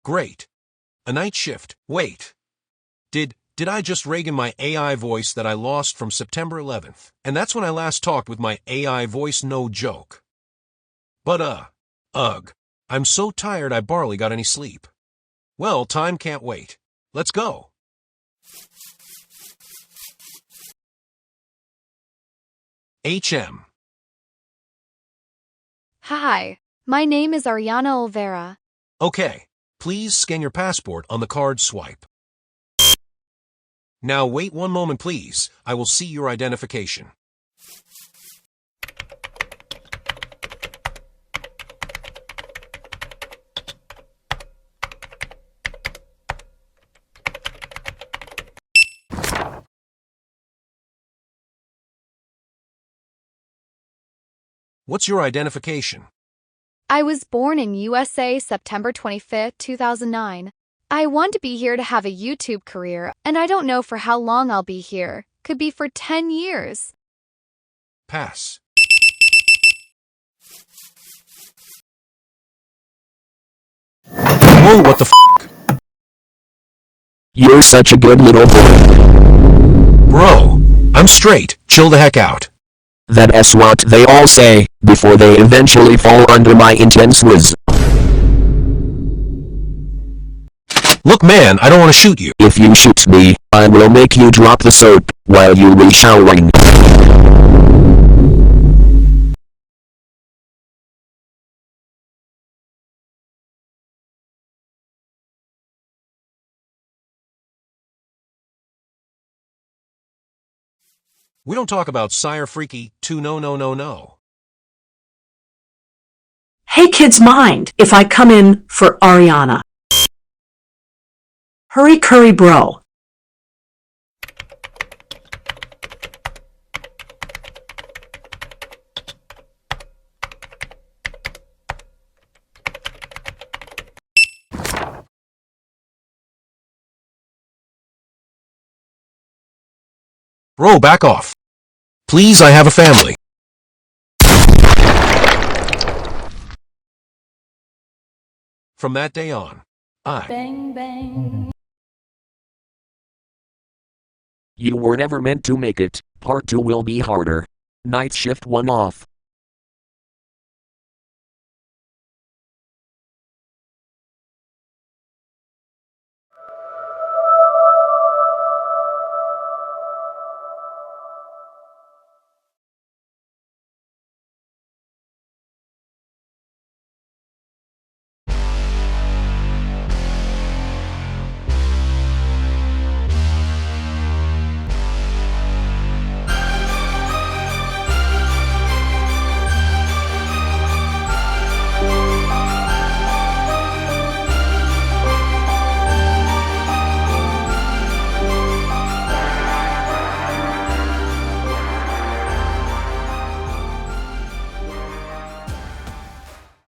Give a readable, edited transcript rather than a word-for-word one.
Great. A night shift. Wait. Did I just Reagan my AI voice that I lost from September 11th? And that's when I last talked with my AI voice, no joke. But ugh. I'm so tired I barely got any sleep. Well, time can't wait. Let's go. HM. Hi, my name is Ariana Olvera. Okay, please scan your passport on the card swipe. Now wait one moment please, I will see your identification. What's your identification? I was born in USA September 25, 2009. I want to be here to have a YouTube career, and I don't know for how long I'll be here. Could be for 10 years. Pass. Whoa, what the f***? You're such a good little boy. Bro, I'm straight, chill the heck out. That's what they all say, before they eventually fall under my intense whiz. Look man, I don't want to shoot you. If you shoot me, I will make you drop the soap, while you be showering. We don't talk about Sire Freaky 2 no. Hey kids, mind if I come in for Ariana? Hurry curry bro. Bro, back off. Please, I have a family. From that day on, Bang, bang. You were never meant to make it, part 2 will be harder. Night shift 1 off.